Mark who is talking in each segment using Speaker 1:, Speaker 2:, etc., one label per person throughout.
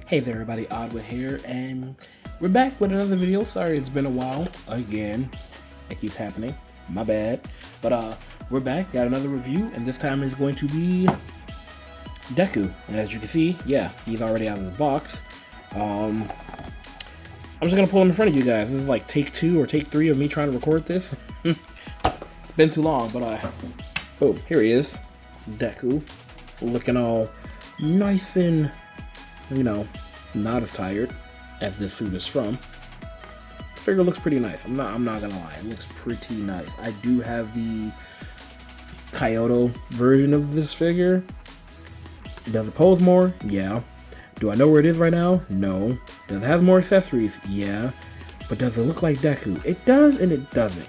Speaker 1: Hey there everybody, Odd here, and we're back with another video. Sorry it's been a while, again. It keeps happening, my bad. But we're back, got another review, and this time it's going to be Deku. And as you can see, yeah, he's already out of the box. I'm just gonna pull him in front of you guys. This is like take 2 or take 3 of me trying to record this. It's been too long, but boom, here he is. Deku, looking all nice and, you know, not as tired as this suit is from. The figure looks pretty nice. I'm not gonna lie, it looks pretty nice. I do have the Kyoto version of this figure. Does it pose more? Yeah. Do I know where it is right now? No. Does it have more accessories? Yeah. But does it look like Deku? It does and it doesn't.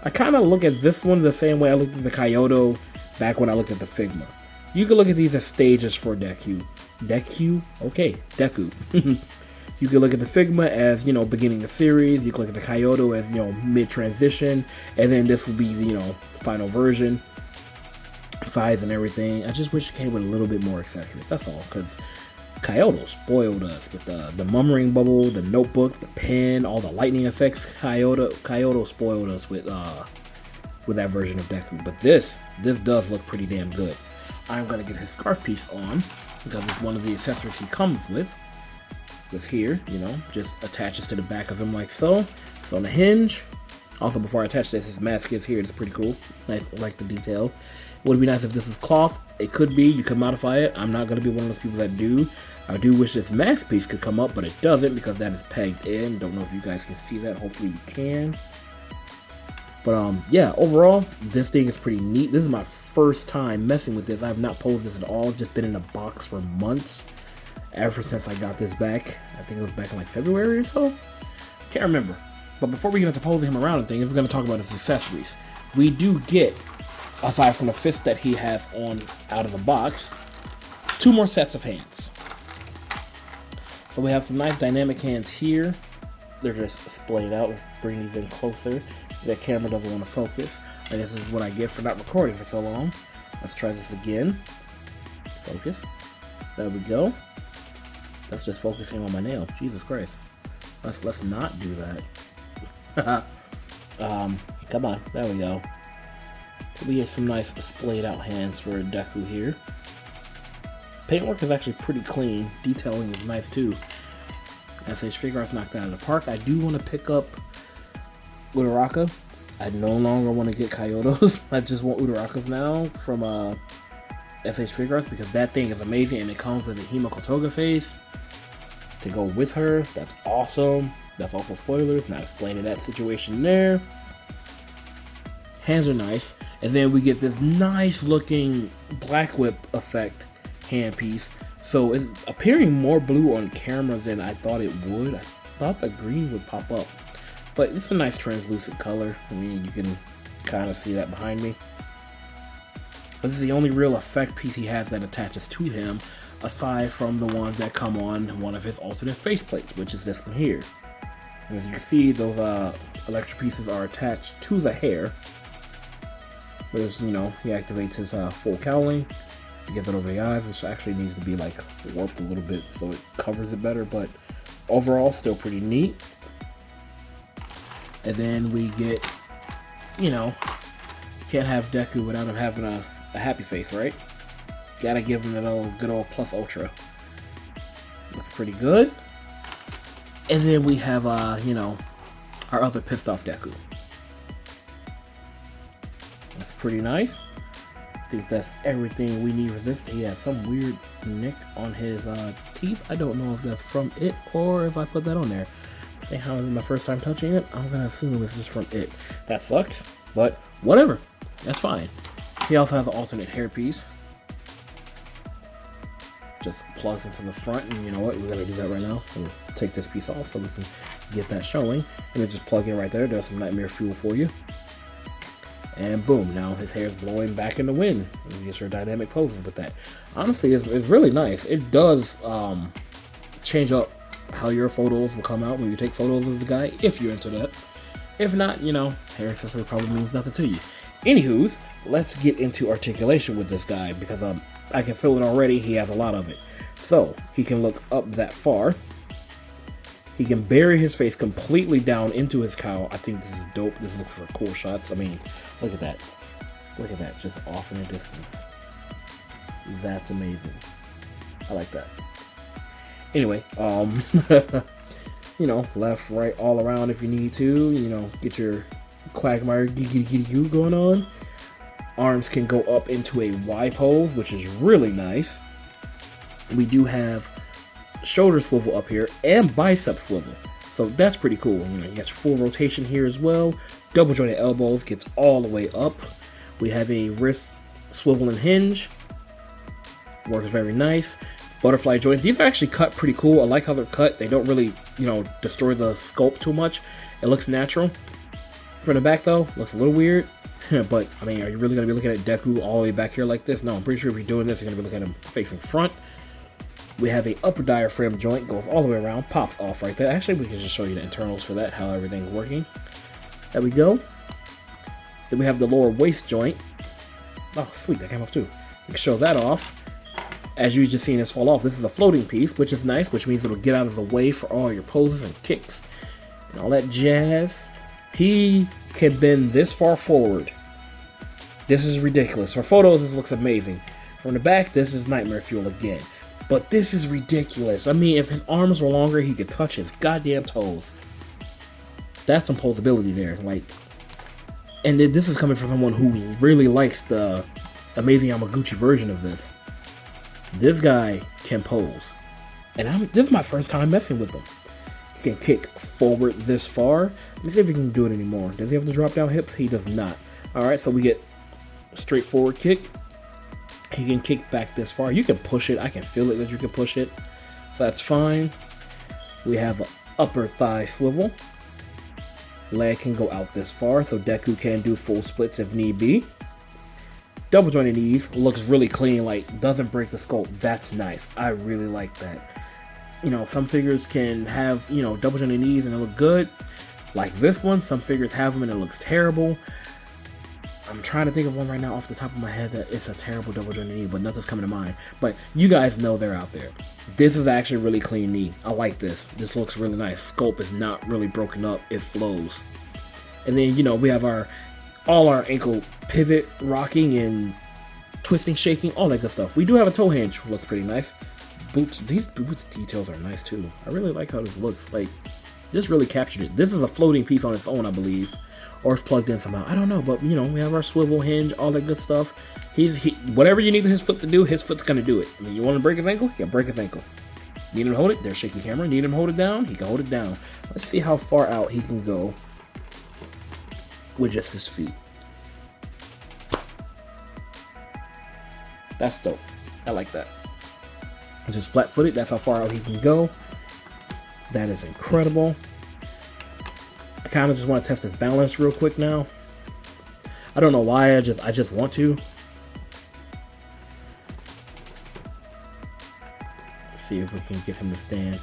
Speaker 1: I kind of look at this one the same way I looked at the Kyoto back when I looked at the Figma. You can look at these as stages for Deku. Deku? Okay, Deku. You can look at the Figma as, you know, beginning the series. You can look at the Kyoto as, you know, mid-transition. And then this will be, you know, final version. Size and everything. I just wish it came with a little bit more accessories. That's all. Because Kyoto spoiled us with the murmuring bubble, the notebook, the pen, all the lightning effects. Kyoto spoiled us with that version of Deku. But this does look pretty damn good. I'm gonna get his scarf piece on because it's one of the accessories he comes with. With here, you know, just attaches to the back of him like so. It's on the hinge. Also, before I attach this, his mask is here. It's pretty cool. Nice, I like the detail. It would be nice if this is cloth. It could be. You could modify it. I'm not gonna be one of those people that do. I do wish this mask piece could come up, but it doesn't because that is pegged in. Don't know if you guys can see that. Hopefully you can. But yeah, overall, this thing is pretty neat. This is my first time messing with this. I have not posed this at all. It's just been in a box for months. Ever since I got this back. I think it was back in like February or so. Can't remember. But before we get into posing him around and things, we're going to talk about his accessories. We do get, aside from the fist that he has on out of the box, 2 more sets of hands. So we have some nice dynamic hands here. They're just splayed out. Let's bring these in closer. That camera doesn't want to focus. I guess this is what I get for not recording for so long. Let's try this again. Focus. There we go. That's just focusing on my nail. Jesus Christ. Let's not do that. Come on. There we go. We get some nice splayed out hands for Deku here. Paintwork is actually pretty clean. Detailing is nice too. SH Figuarts knocked out of the park. I do want to pick up Uraraka. I no longer want to get Kyotos. I just want Urarakas now from SH Figuarts because that thing is amazing and it comes with a Himiko Toga face to go with her. That's awesome. That's also spoilers. Not explaining that situation there. Hands are nice. And then we get this nice looking Black Whip effect hand piece. So it's appearing more blue on camera than I thought it would. I thought the green would pop up. But it's a nice translucent color. I mean, you can kind of see that behind me. But this is the only real effect piece he has that attaches to him, aside from the ones that come on one of his alternate faceplates, which is this one here. And as you can see, those electric pieces are attached to the hair. But as you know, he activates his full cowling. You get that over the eyes. This actually needs to be like warped a little bit so it covers it better. But overall, still pretty neat. And then we get, you know, can't have Deku without him having a happy face, right? Gotta give him that old good old plus ultra. Looks pretty good. And then we have, you know, our other pissed off Deku. That's pretty nice. I think that's everything we need for this. He has some weird nick on his teeth. I don't know if that's from it or if I put that on there. Say how is my first time touching it, I'm gonna assume it's just from it. That sucks, but whatever. That's fine. He also has an alternate hairpiece. Just plugs into the front, and you know what? We're gonna do that right now. And take this piece off so we can get that showing. And then just plug in right there. There's some nightmare fuel for you. And boom, now his hair is blowing back in the wind. And you get your dynamic poses with that. Honestly, it's really nice. It does change up how your photos will come out when you take photos of the guy, if you're into that. If not, you know, hair accessory probably means nothing to you. Anywho's, let's get into articulation with this guy because I can feel it already. He has a lot of it. So he can look up that far. He can bury his face completely down into his cowl. I think this is dope. This looks for cool shots. I mean, look at that. Look at that, just off in the distance. That's amazing. I like that. Anyway, you know, left, right, all around if you need to. You know, get your Quagmire goo going on. Arms can go up into a Y pose, which is really nice. We do have shoulder swivel up here and bicep swivel, so that's pretty cool. You know, you got your full rotation here as well. Double jointed elbows gets all the way up. We have a wrist swivel and hinge, works very nice. Butterfly joints, these are actually cut pretty cool. I like how they're cut. They don't really, you know, destroy the sculpt too much. It looks natural. From the back though, looks a little weird. But I mean, are you really gonna be looking at Deku all the way back here like this? No, I'm pretty sure if you're doing this, you're gonna be looking at him facing front. We have a upper diaphragm joint, goes all the way around, pops off right there. Actually, we can just show you the internals for that, how everything's working. There we go. Then we have the lower waist joint. Oh, sweet, that came off too. We can show that off. As you just seen this fall off, this is a floating piece, which is nice, which means it'll get out of the way for all your poses and kicks and all that jazz. He can bend this far forward. This is ridiculous. For photos, this looks amazing. From the back, this is nightmare fuel again. But this is ridiculous. I mean, if his arms were longer, he could touch his goddamn toes. That's some posability there. Like, and this is coming from someone who really likes the Amazing Yamaguchi version of this. This guy can pose. And this is my first time messing with him. He can kick forward this far. Let me see if he can do it anymore. Does he have the drop down hips? He does not. Alright, so we get straightforward kick. He can kick back this far. You can push it. I can feel it that you can push it. So that's fine. We have an upper thigh swivel. Leg can go out this far, so Deku can do full splits if need be. Double jointed knees looks really clean, like doesn't break the sculpt. That's nice. I really like that. You know, some figures can have, you know, double jointed knees and it look good. Like this one, some figures have them and it looks terrible. I'm trying to think of one right now off the top of my head that it's a terrible double jointed knee, but nothing's coming to mind. But you guys know they're out there. This is actually a really clean knee. I like this. This looks really nice. Sculpt is not really broken up. It flows. And then, you know, we have all our ankle pivot, rocking and twisting, shaking, all that good stuff. We do have a toe hinge, looks pretty nice. Boots, these boots details are nice too. I really like how this looks. Like, this really captured it. This is a floating piece on its own, I believe. Or it's plugged in somehow. I don't know, but you know, we have our swivel hinge, all that good stuff. Whatever you need his foot to do, his foot's gonna do it. I mean, you want to break his ankle? Yeah, break his ankle. Need him to hold it? There's shaky camera. Need him to hold it down? He can hold it down. Let's see how far out he can go with just his feet. That's dope. I like that. Just flat-footed. That's how far out he can go. That is incredible. I kind of just want to test his balance real quick now. I don't know why. I just want to. See if we can get him to stand.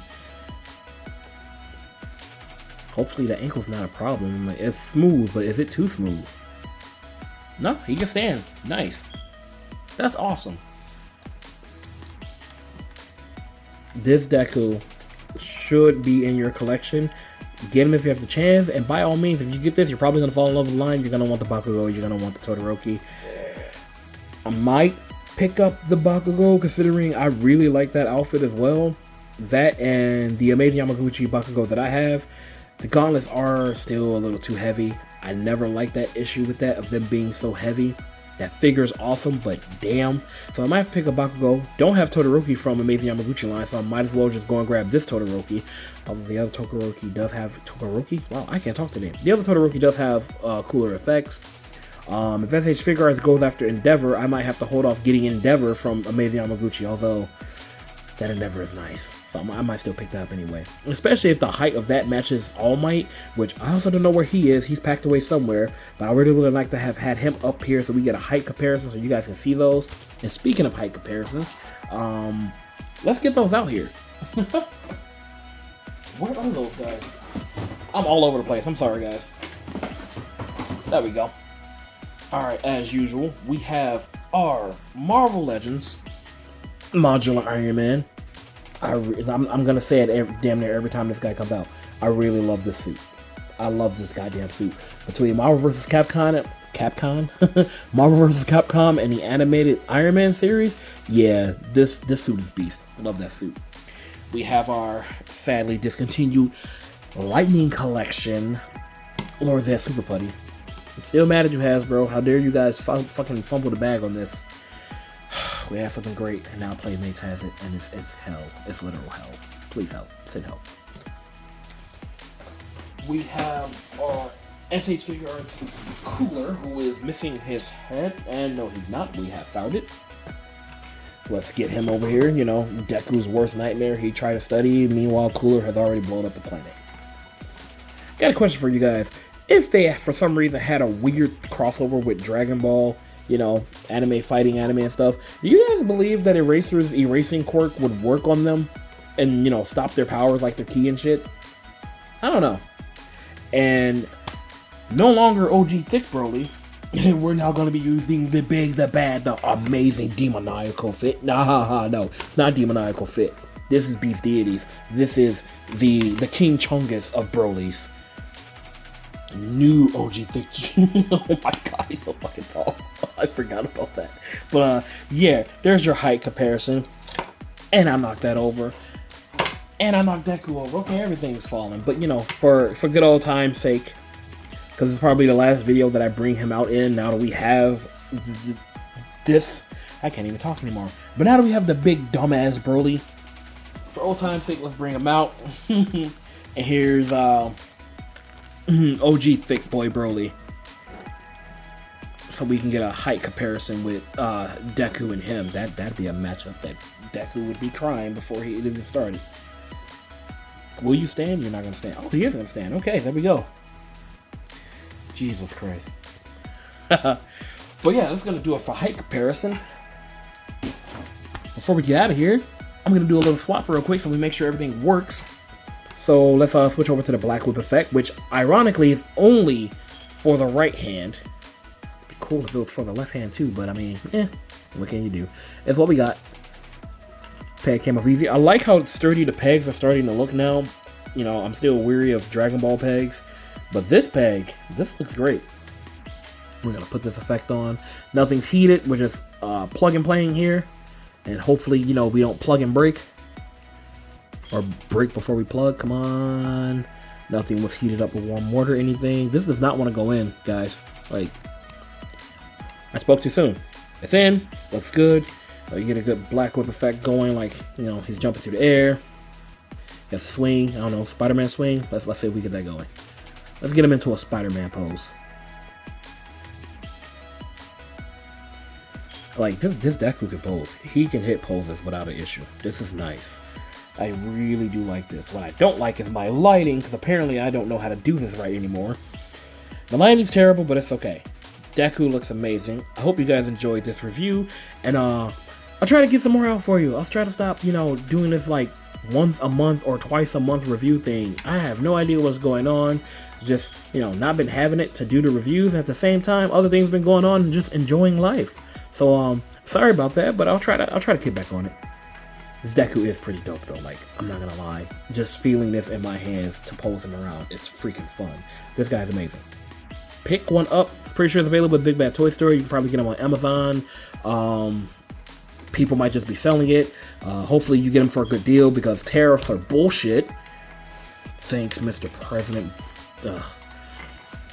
Speaker 1: Hopefully the ankle's not a problem. Like, it's smooth, but is it too smooth? No, he can stand. Nice. That's awesome. This Deku should be in your collection. Get him if you have the chance, and by all means, if you get this, you're probably going to fall in love with the line. You're going to want the Bakugo, you're going to want the Todoroki. I might pick up the Bakugo, considering I really like that outfit as well. That and the Amazing Yamaguchi Bakugo that I have, the gauntlets are still a little too heavy. I never liked that issue with that, of them being so heavy. That figure is awesome, but damn. So I might have to pick a Bakugo. Don't have Todoroki from Amazing Yamaguchi line, so I might as well just go and grab this Todoroki. Although the other Todoroki does have... Todoroki? Wow, I can't talk today. The other Todoroki does have cooler effects. If SH Figuarts goes after Endeavor, I might have to hold off getting Endeavor from Amazing Yamaguchi, although that Endeavor is nice. So I might still pick that up anyway. Especially if the height of that matches All Might, which I also don't know where he is. He's packed away somewhere, but I really would like to have had him up here so we get a height comparison so you guys can see those. And speaking of height comparisons, let's get those out here. Where are those guys? I'm all over the place. I'm sorry, guys. There we go. Alright, as usual, we have our Marvel Legends Modular Iron Man. I'm gonna say it damn near every time this guy comes out. I really love this suit. I love this goddamn suit. Between Marvel vs. Capcom, Marvel vs. Capcom, and the animated Iron Man series, yeah, this suit is beast. Love that suit. We have our sadly discontinued Lightning Collection. Lord, that Super Putty. I'm still mad at you, Hasbro. How dare you guys fucking fumble the bag on this? We have something great, and now Playmates has it, and it's hell. It's literal hell. Please help. Send help. We have our SH Figuarts Cooler, who is missing his head, and no, he's not. We have found it. Let's get him over here. You know, Deku's worst nightmare. He tried to study. Meanwhile, Cooler has already blown up the planet. Got a question for you guys. If they, for some reason, had a weird crossover with Dragon Ball, you know, anime fighting anime and stuff, do you guys believe that Eraser's erasing quirk would work on them and, you know, stop their powers like their ki and shit? I don't know. And no longer OG Thick Broly. We're now going to be using the big, the bad, the amazing demoniacal fit. Nah, no, it's not demoniacal fit. This is Beast Deities. This is the King Chungus of Broly's. New OG Thick. Oh my god, he's so fucking tall. I forgot about that. But yeah, there's your height comparison. And I knocked that over. And I knocked Deku over. Okay, everything's falling. But you know, for good old time's sake, because it's probably the last video that I bring him out in, now that we have this, I can't even talk anymore. But now that we have the big dumbass Broly, for old time's sake, let's bring him out. And here's OG Thick Boy Broly, so we can get a height comparison with Deku and him. That'd be a matchup that Deku would be crying before he even started. Will you stand? You're not gonna stand. Oh, he is gonna stand. Okay, there we go. Jesus Christ. But yeah, that's gonna do it for height comparison. Before we get out of here, I'm gonna do a little swap real quick so we make sure everything works. So let's switch over to the Black Whip effect, which ironically is only for the right hand. It'd be cool if it was for the left hand too, but I mean, what can you do? It's what we got. Peg came off easy. I like how sturdy the pegs are starting to look now. You know, I'm still weary of Dragon Ball pegs, but this peg, this looks great. We're gonna put this effect on. Nothing's heated. We're just plug and playing here, and hopefully, you know, we don't plug and break. Or break before we plug. Come on. Nothing was heated up with warm water or anything. This does not want to go in, guys. Like, I spoke too soon. It's in. Looks good. You get a good Black Whip effect going. Like, you know, he's jumping through the air. That's a swing. I don't know. Spider-Man swing. Let's see if we get that going. Let's get him into a Spider-Man pose. Like, this Deku can pose. He can hit poses without an issue. This is nice. I really do like this. What I don't like is my lighting, because apparently I don't know how to do this right anymore. The lighting's terrible, but it's okay. Deku looks amazing. I hope you guys enjoyed this review, and I'll try to get some more out for you. I'll try to stop, you know, doing this like once a month or twice a month review thing. I have no idea what's going on. Just, you know, not been having it to do the reviews, and at the same time, other things been going on and just enjoying life. So sorry about that, but I'll try to get back on it. This Deku is pretty dope though, like, I'm not gonna lie. Just feeling this in my hands to pose him around, it's freaking fun. This guy's amazing. Pick one up. Pretty sure it's available at Big Bad Toy Store. You can probably get them on Amazon. People might just be selling it. Hopefully you get them for a good deal because tariffs are bullshit. Thanks, Mr. President. Ugh,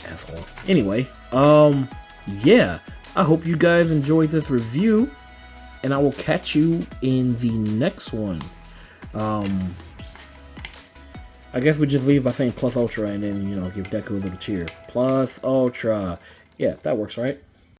Speaker 1: asshole. Anyway, yeah. I hope you guys enjoyed this review, and I will catch you in the next one. I guess we just leave by saying plus ultra and then, you know, give Deku a little cheer. Plus ultra. Yeah, that works, right?